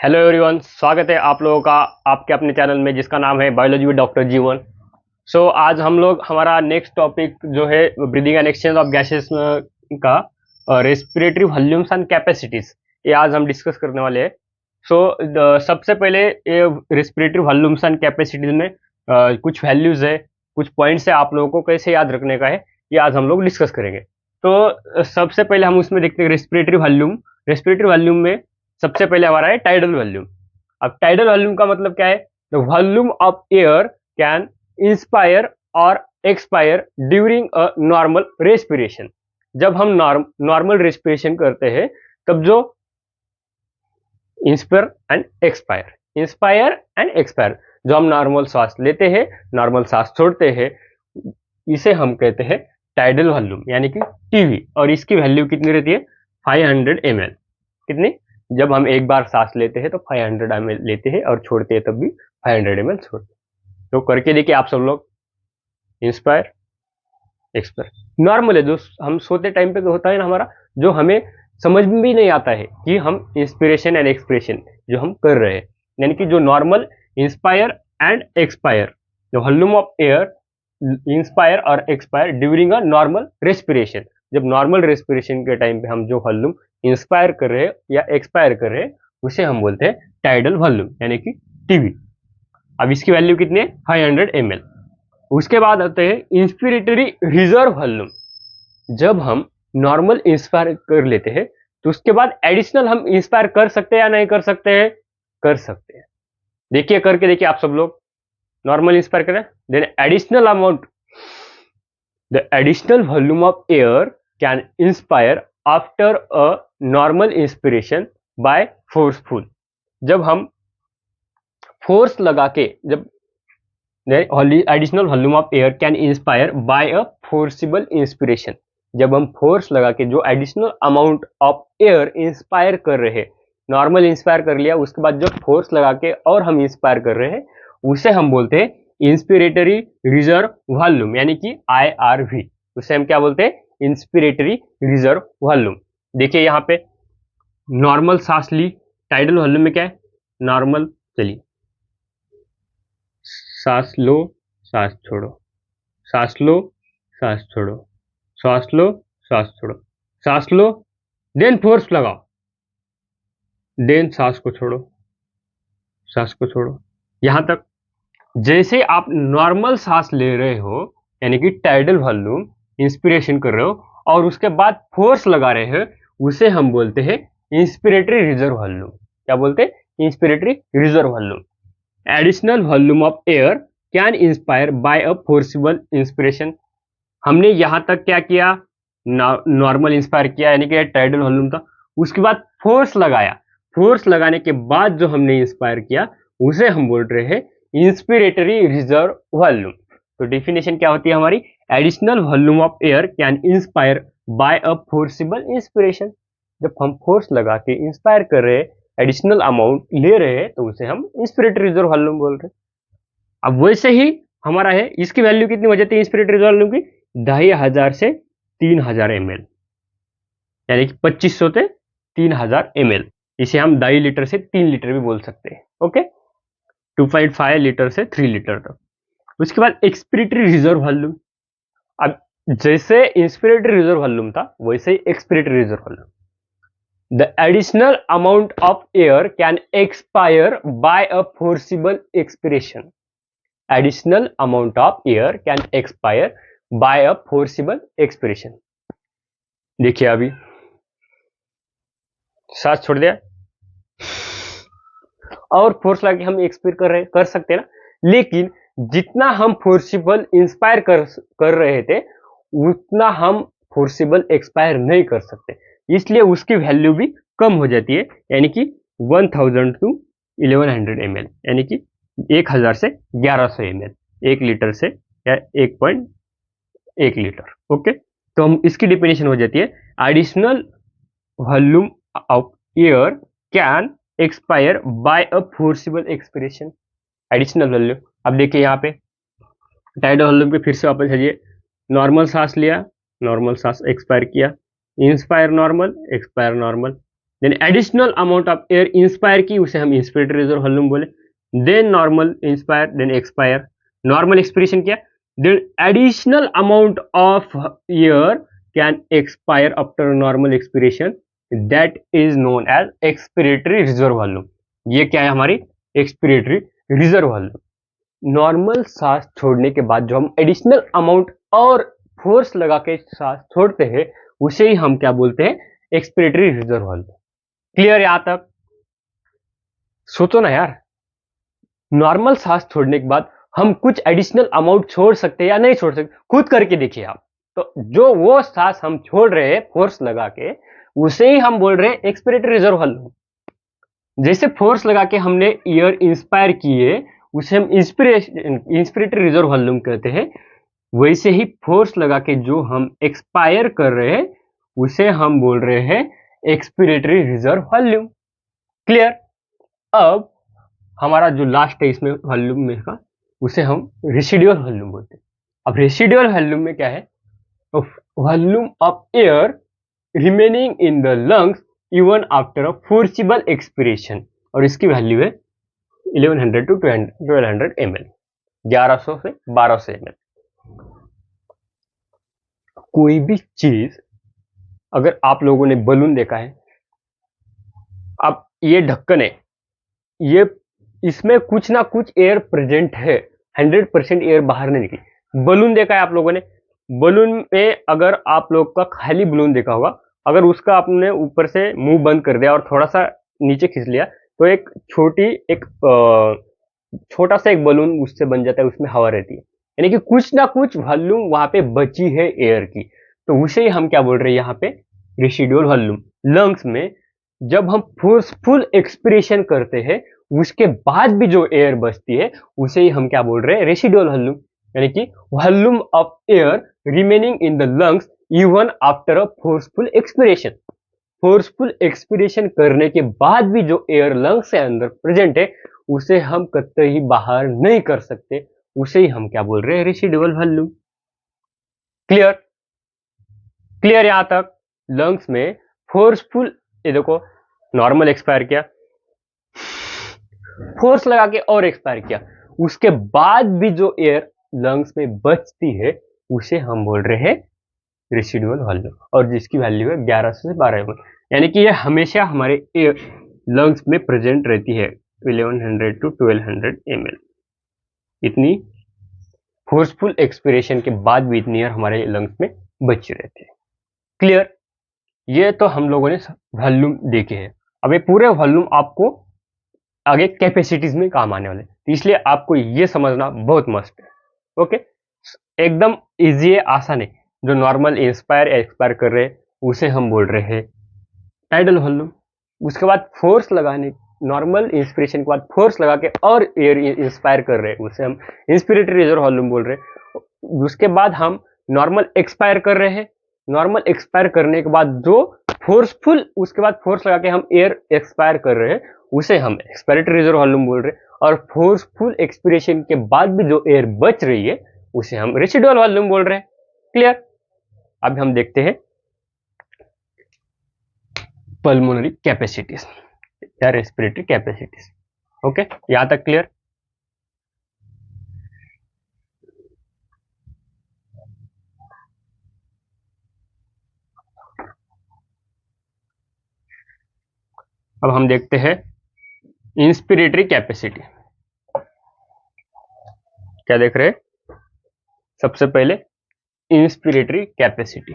Hello everyone, स्वागत है आप लोगों का आपके अपने चैनल में जिसका नाम है बायोलॉजी विद डॉक्टर जीवन। आज हम लोग हमारा नेक्स्ट टॉपिक जो है breathing and exchange of gases का रेस्पिरेटरी वॉल्यूम्स एंड कैपेसिटीज, ये आज हम डिस्कस करने वाले हैं। सबसे पहले ये रेस्पिरेटरी वॉल्यूम्स एंड कैपेसिटीज में कुछ वैल्यूज है, कुछ पॉइंट्स है, आप लोगों को कैसे याद रखने का है ये आज हम लोग डिस्कस करेंगे। सबसे पहले हम उसमें देखते हैं रेस्पिरेटरी वॉल्यूम। रेस्पिरेटरी वॉल्यूम में सबसे पहले हमारा है टाइडल वॉल्यूम। अब टाइडल वॉल्यूम का मतलब क्या है? The volume of air can inspire और expire during a normal respiration. जब हम नॉर्मल रेस्पिरेशन करते हैं तब जो इंस्पायर एंड एक्सपायर जो हम नॉर्मल सांस लेते हैं, नॉर्मल सांस छोड़ते हैं, इसे हम कहते हैं टाइडल वॉल्यूम यानी कि टीवी। और इसकी वैल्यू कितनी रहती है? 500 ml। कितनी? जब हम एक बार सांस लेते हैं तो 500 ml लेते हैं और छोड़ते हैं तब भी 500 ml छोड़ते हैं। तो करके देखिए आप सब लोग। इंस्पायर, एक्सपायर नॉर्मल है, जो हम सोते टाइम पे होता है ना हमारा, जो हमें समझ में भी नहीं आता है कि हम इंस्पिरेशन एंड एक्सपिरेशन जो हम कर रहे हैं, यानी कि जो normal inspire and expire, the volume of air inspire और expire during a normal respiration. जब नॉर्मल रेस्पिरेशन के टाइम पे हम जो वॉल्यूम इंस्पायर कर रहे हैं या एक्सपायर कर रहे हैं उसे हम बोलते हैं टाइडल वॉल्यूम यानी कि टीवी। अब इसकी वैल्यू कितनी है? 500 ml। उसके बाद आते हैं इंस्पिरेटरी रिजर्व वॉल्यूम। जब हम नॉर्मल इंस्पायर कर लेते हैं तो उसके बाद एडिशनल हम इंस्पायर कर सकते हैं या नहीं कर सकते हैं? कर सकते हैं। देखिए, करके देखिए आप सब लोग। नॉर्मल इंस्पायर करें, then additional amount, the additional volume of air can inspire after a normal inspiration by forceful. जब हम फोर्स लगा के, जब additional volume of air can inspire by a forcible inspiration, जब हम फोर्स लगा के जो additional amount of air inspire कर रहे हैं, नॉर्मल इंस्पायर कर लिया, उसके बाद जब फोर्स लगा के और हम इंस्पायर कर रहे हैं उसे हम बोलते हैं इंस्पिरेटरी रिजर्व वॉल्यूम यानी कि IRV। उसे हम क्या बोलते हैं? Inspiratory reserve volume. देखिए यहाँ पे नॉर्मल सांस ली, टाइडल वॉल्यूम में क्या है? नॉर्मल, चलिए, सांस लो, सांस छोड़ो, सांस लो, सांस छोड़ो, सांस लो, सांस छोड़ो, सांस लो, देन फोर्स लगाओ, देन सांस को छोड़ो, सांस को छोड़ो। यहां तक जैसे आप नॉर्मल सांस ले रहे हो यानी कि टाइडल वॉल्यूम इंस्पिरेशन कर रहे हो और उसके बाद फोर्स लगा रहे हो, उसे हम बोलते हैं इंस्पिरेटरी रिजर्व वॉल्यूम। क्या बोलते हैं? Inspiratory reserve volume. Additional volume of air can inspire by a forcible inspiration. हमने यहां तक क्या किया? नॉर्मल इंस्पायर किया यानी कि टाइडल वॉल्यूम था, उसके बाद फोर्स लगाया, फोर्स लगाने के बाद जो हमने इंस्पायर किया उसे हम बोल रहे हैं इंस्पिरेटरी रिजर्व वॉल्यूम। तो डेफिनेशन क्या होती है हमारी? Additional volume of air can inspire by a forcible inspiration. जब हम फोर्स लगा के इंस्पायर कर रहे हैं, एडिशनल अमाउंट ले रहे हैं, तो उसे हम इंस्पिरेटरी रिजर्व वॉल्यूम बोल रहे हैं। अब वैसे ही हमारा है, इसकी वैल्यू कितनी हो जाती है इंस्पिरेटरी रिजर्व वॉल्यूम की? 2500 से 3000 ml, यानी कि 2500 से 3000 ml। इसे हम 2.5 लीटर से 3 लीटर भी बोल सकते हैं। ओके, 2.5 लीटर से 3 लीटर तक। उसके बाद एक्सपिरेटरी रिजर्व वॉल्यूम। अब जैसे इंस्पिरेटरी रिजर्व वॉल्यूम था वैसे ही expiratory reserve volume. The additional amount of air can expire by a forcible expiration. Additional amount of air can expire by a forcible expiration. देखिए अभी सांस छोड़ दिया और फोर्स लगा के हम एक्सपायर कर सकते हैं ना, लेकिन जितना हम फोर्सिबल इंस्पायर कर रहे थे उतना हम फोर्सिबल एक्सपायर नहीं कर सकते, इसलिए उसकी वैल्यू भी कम हो जाती है, यानी कि 1000 टू 1100 ml, यानी कि 1000 से 1100 ml, 1 लीटर से या 1.1 लीटर। ओके, तो हम इसकी डेफिनेशन हो जाती है additional volume of air can expire by a forcible expiration. Additional value. अब देखिए यहाँ पे टाइडल वॉल्यूम पे फिर से वापस जाइए। नॉर्मल सांस लिया, नॉर्मल सांस एक्सपायर किया, inspire normal, expire normal, then additional amount of air inspire की, उसे हम इंस्पिरेटरी रिजर्व वॉल्यूम बोले। Then normal inspire, then expire, normal expiration किया, then additional amount of air can expire after normal expiration, that is known as expiratory reserve volume. ये क्या है हमारी expiratory reserve volume. Normal सांस छोड़ने के बाद जो हम एडिशनल अमाउंट और फोर्स लगा के सांस छोड़ते हैं उसे ही हम क्या बोलते हैं, एक्सपिरेटरी रिजर्व वॉल्यूम। क्लियर यहां तक? सोचो ना यार, नॉर्मल सांस छोड़ने के बाद हम कुछ एडिशनल अमाउंट छोड़ सकते हैं या नहीं छोड़ सकते, खुद करके देखिए आप। तो जो वो सांस हम छोड़ रहे हैं फोर्स लगा के, उसे ही हम बोल रहे हैं एक्सपिरेटरी रिजर्व वॉल्यूम। जैसे फोर्स लगा के हमने एयर इंस्पायर किए, उसे हम इंस्पिरेटरी रिजर्व वॉल्यूम कहते हैं। वैसे ही फोर्स लगा के जो हम एक्सपायर कर रहे हैं उसे हम बोल रहे हैं एक्सपिरेटरी रिजर्व वॉल्यूम। क्लियर? अब हमारा जो लास्ट है इसमें वॉल्यूम में का, उसे हम रेसिडुअल वॉल्यूम बोलते हैं। अब रेसिडुअल वॉल्यूम में क्या है, volume of air remaining in the lungs even after a forcible expiration, और इसकी वैल्यू है 1100 टू 1200 ml, 1100 से 1200 ml। कोई भी चीज, अगर आप लोगों ने बलून देखा है, अब ये ढक्कन है, ये इसमें कुछ ना कुछ एयर प्रेजेंट है, 100% एयर बाहर नहीं निकली। बलून देखा है आप लोगों ने, बलून में अगर आप लोग का खाली बलून देखा होगा, अगर उसका आपने ऊपर से मुंह बंद कर दिया और थोड़ा सा नीचे खींच लिया तो एक छोटा सा एक बलून उससे बन जाता है, उसमें हवा रहती है, यानी कि कुछ ना कुछ वॉल्यूम वहां पे बची है एयर की। तो उसे ही हम क्या बोल रहे हैं यहाँ पे, रेसिडुअल वॉल्यूम। लंग्स में जब हम फोर्सफुल एक्सपिरेशन करते हैं उसके बाद भी जो एयर बचती है उसे ही हम क्या बोल रहे हैं, रेसिडुअल वॉल्यूम, यानी कि volume of air remaining in the lungs even after a forceful expiration. Forceful expiration करने के बाद भी जो एयर लंग्स के अंदर प्रेजेंट है उसे हम कतई बाहर नहीं कर सकते, उसे ही हम क्या बोल रहे हैं, रेसिडुअल वॉल्यूम। क्लियर? क्लियर यहां तक? लंग्स में फोर्सफुल, ये देखो नॉर्मल एक्सपायर किया, फोर्स लगा के और एक्सपायर किया, उसके बाद भी जो एयर लंग्स में बचती है उसे हम बोल रहे हैं रेसिडुअल वॉल्यूम, और जिसकी वैल्यू है 1100 से 1200 ml, यानी कि ये हमेशा हमारे एयर लंग्स में प्रेजेंट रहती है 1100 टू 1200 ml। इतनी फोर्सफुल एक्सपिरेशन के बाद भी इतनी एयर हमारे लंग्स में बची रहती है। क्लियर? ये तो हम लोगों ने वॉल्यूम देखे हैं। अब ये पूरे वॉल्यूम आपको आगे कैपेसिटीज में काम आने वाले, तो इसलिए आपको ये समझना बहुत मस्त है। ओके, एकदम इजी है, आसान है। जो नॉर्मल इंस्पायर एक्सपायर कर रहे हैं उसे हम बोल रहे हैं टाइडल वॉल्यूम। उसके बाद फोर्स लगाने, नॉर्मल इंस्पिरेशन के बाद फोर्स लगा के और एयर इंस्पायर कर रहे हैं उसे हम इंस्पिरेटरी रिजर्व वॉल्यूम बोल रहे हैं। उसके बाद हम नॉर्मल एक्सपायर कर रहे हैं, नॉर्मल एक्सपायर करने के बाद जो फोर्सफुल, उसके बाद फोर्स लगा के हम एयर एक्सपायर कर रहे हैं उसे हम एक्सपायरेटरी रिजर्व वॉल्यूम बोल रहे हैं, और फोर्सफुल एक्सपिरेशन के बाद भी जो एयर बच रही है उसे हम रेसिडुअल वॉल्यूम बोल रहे हैं। क्लियर? अब हम देखते हैं पल्मोनरी कैपेसिटीज या रेस्पिरेटरी कैपेसिटीज। ओके, यहां तक क्लियर? अब हम देखते हैं इंस्पिरेटरी कैपेसिटी। क्या देख रहे हैं? सबसे पहले इंस्पिरेटरी कैपेसिटी।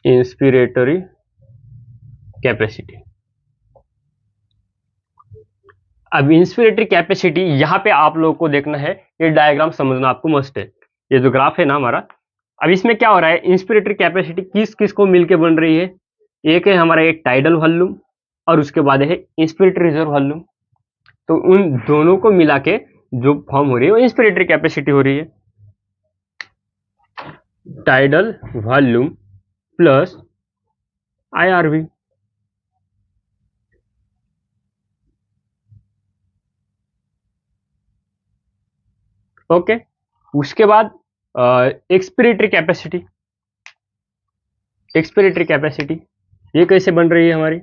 Inspiratory capacity. अब इंस्पिरेटरी कैपेसिटी यहां पे आप लोगों को देखना है, ये डायग्राम समझना आपको मस्ट है। ये जो ग्राफ है ना हमारा, अब इसमें क्या हो रहा है, इंस्पिरेटरी कैपेसिटी किस किस को मिलकर बन रही है, एक है हमारा एक टाइडल वॉल्यूम और उसके बाद है इंस्पिरेटरी रिजर्व वॉल्यूम। तो उन दोनों को मिला के जो फॉर्म हो रही है वो इंस्पिरेटरी कैपेसिटी हो रही है। Tidal volume plus IRV. Okay, उसके बाद एक्सपिरेटरी कैपेसिटी। एक्सपिरेटरी कैपेसिटी ये कैसे बन रही है हमारी,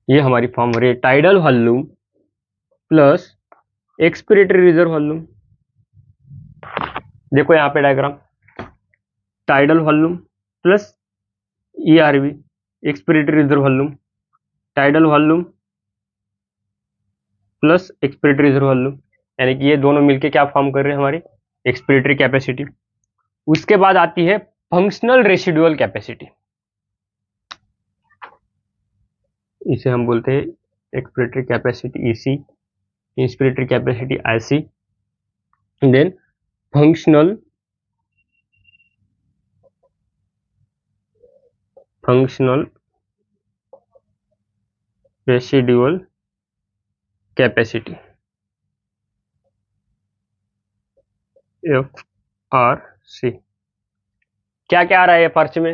ये हमारी फॉर्म हो रही है tidal volume plus expiratory reserve volume. देखो यहाँ पे diagram, tidal volume plus ERV expiratory reserve volume, tidal volume plus expiratory reserve volume, यानी कि ये दोनों मिलके क्या फॉर्म कर रहे हैं हमारी एक्सपिरेटरी कैपेसिटी। उसके बाद आती है फंक्शनल रेसिडुअल कैपेसिटी, इसे हम बोलते हैं expiratory capacity EC, inspiratory capacity IC, then functional residual capacity F R C. क्या क्या आ रहा है पर्च में,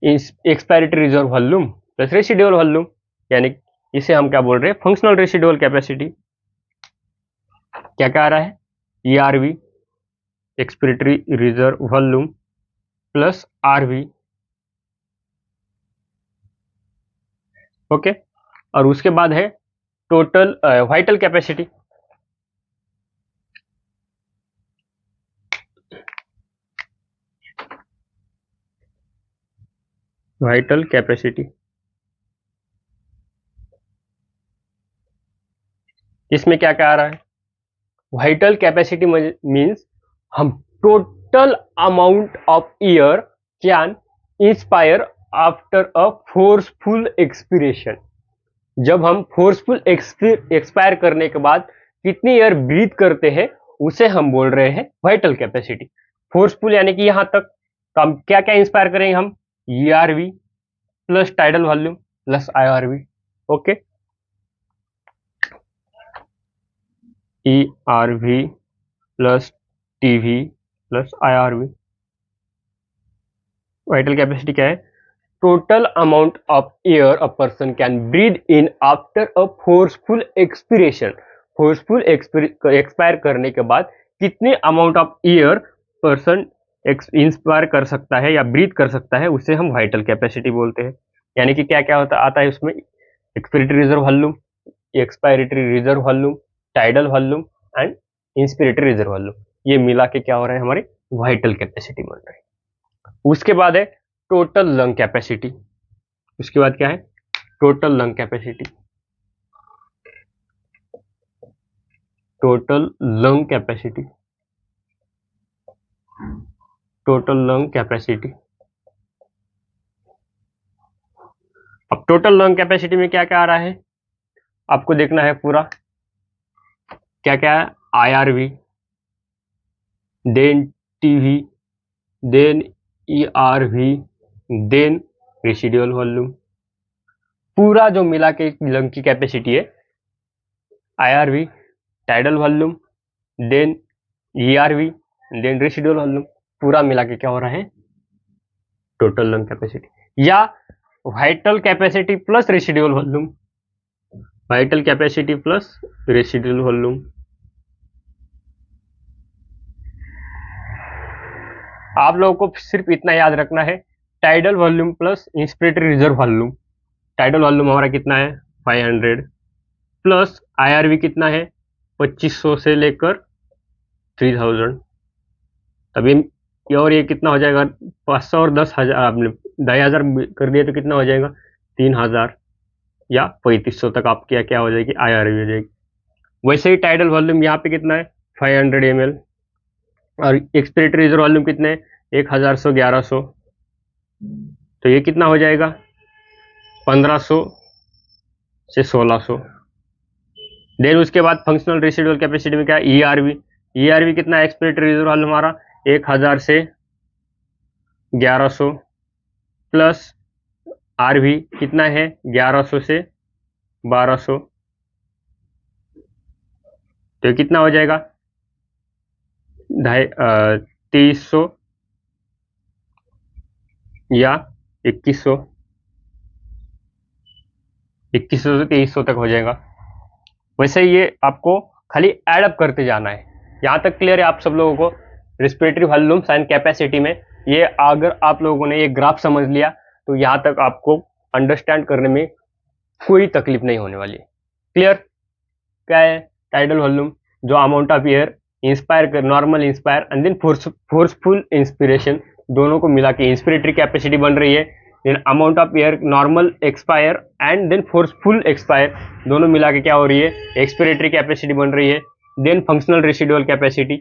expiratory reserve volume plus residual volume, यानी इसे हम क्या बोल रहे हैं फंक्शनल रेसिडुअल कैपेसिटी। क्या क्या आ रहा है, ERV expiratory reserve volume plus RV, okay. और उसके बाद है total vital capacity, vital capacity इसमें क्या क्या आ रहा है, वाइटल कैपेसिटी मीन्स हम total amount of air can inspire after a forceful expiration. जब हम फोर्सफुल एक्सपायर करने के बाद कितनी एयर ब्रीथ करते हैं उसे हम बोल रहे हैं वाइटल कैपेसिटी। फोर्सफुल यानी कि यहां तक, तो हम क्या क्या इंस्पायर करेंगे, हम ERV plus tidal volume plus IRV, okay. ERV plus TV plus IRV, vital capacity क्या है, total amount of air a person can breathe in after a forceful expiration. Forceful expire करने के बाद कितने amount of air person inspire कर सकता है या ब्रीथ कर सकता है उसे हम वाइटल कैपेसिटी बोलते हैं। यानी कि क्या क्या होता आता है उसमें, expiratory reserve volume, expiratory reserve volume, tidal volume and inspiratory reserve volume, ये मिला के क्या हो रहा है हमारी वाइटल कैपेसिटी बन रही है। उसके बाद है टोटल लंग कैपेसिटी, उसके बाद क्या है total lung capacity, total lung capacity, total lung capacity. अब टोटल लंग कैपेसिटी में क्या क्या आ रहा है आपको देखना है पूरा, क्या क्या है, IRV, then TV, then ERV, then residual volume, पूरा जो मिला के लंग की कैपेसिटी है, IRV, tidal volume, then ERV, then residual volume, पूरा मिला के क्या हो रहा है टोटल लंग कैपेसिटी। या vital capacity plus residual volume, vital capacity plus residual volume. आप लोगों को सिर्फ इतना याद रखना है, tidal volume plus inspiratory reserve volume. Tidal volume हमारा कितना है 500 प्लस आईआरवी कितना है 2500 से लेकर 3000। तब ये और ये कितना हो जाएगा 500 और 10,000, आपने 2,000 कर दिया तो कितना हो जाएगा 3,000 या 3500 तक आपकी क्या हो जाएगी आईआरवी हो जाएगी। वैसे ही टाइडल वॉल्यूम यहाँ पे कितना है 500 ml, और एक्सपिरेटरी रिजर्व वॉल्यूम कितने 1000 से 1100, तो ये कितना हो जाएगा 1500 से 1600। देन उसके बाद फंक्शनल रेसिडुअल कैपेसिटी में क्या है ईआरवी, ईआरवी कितना है एक्सपिरेटरी रिजर्व वॉल्यूम हमारा 1000 से 1100 प्लस आरवी कितना है 1100 से 1200, तो कितना हो जाएगा 2300 या 2100 से 2300 तक हो जाएगा। वैसे ये आपको खाली ऐड अप करते जाना है। यहाँ तक क्लियर है आप सब लोगों को? रिस्पिरेटरी वॉल्यूम्स एंड कैपेसिटी में ये अगर आप लोगों ने ये ग्राफ समझ लिया तो यहाँ तक आपको अंडरस्टैंड करने में कोई तकलीफ नहीं होने वाली है। क्लियर? क्या है टाइडल वॉल्यूम? जो अमाउंट ऑफ एयर इंस्पायर कर, normal inspire and then forceful inspiration, दोनों को मिला के इंस्पिरेटरी कैपेसिटी बन रही है। Then amount of air normal expire and then forceful expire, दोनों मिला के क्या हो रही है? एक्सपिरेटरी कैपेसिटी बन रही है। Then functional residual capacity,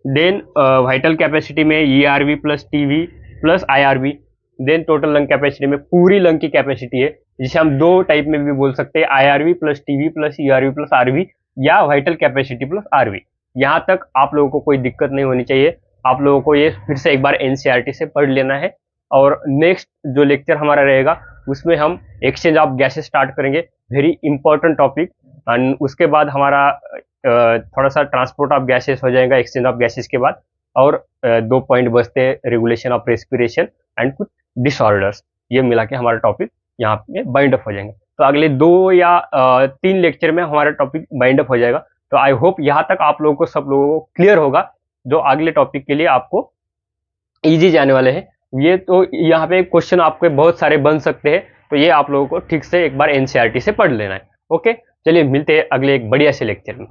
then vital capacity में ERV plus TV plus IRV, then total lung capacity में पूरी लंग की कैपेसिटी है, जिसे हम दो टाइप में भी बोल सकते हैं, IRV plus TV plus ERV plus RV या वाइटल कैपेसिटी प्लस RV। यहाँ तक आप लोगों को कोई दिक्कत नहीं होनी चाहिए। आप लोगों को ये फिर से एक बार NCERT से पढ़ लेना है और नेक्स्ट जो लेक्चर हमारा रहेगा उसमें हम एक्सचेंज ऑफ गैसेस स्टार्ट करेंगे, वेरी इंपॉर्टेंट टॉपिक। एंड उसके बाद हमारा थोड़ा सा ट्रांसपोर्ट ऑफ गैसेस हो जाएगा एक्सचेंज ऑफ गैसेस के बाद, और 2 पॉइंट बचते हैं, रेगुलेशन ऑफ रेस्पिरेशन एंड कुछ डिसऑर्डर्स। ये मिला के हमारा टॉपिक यहाँ पे बाइंड अप हो जाएंगे। तो अगले 2 या 3 लेक्चर में हमारा टॉपिक बाइंड अप हो जाएगा। तो आई होप यहाँ तक आप लोगों को, सब लोगों को क्लियर होगा, जो अगले टॉपिक के लिए आपको इजी जाने वाले हैं। ये तो यहाँ पे क्वेश्चन आपके बहुत सारे बन सकते हैं, तो ये आप लोगों को ठीक से एक बार NCERT से पढ़ लेना है। ओके, चलिए मिलते हैं अगले एक बढ़िया से लेक्चर में।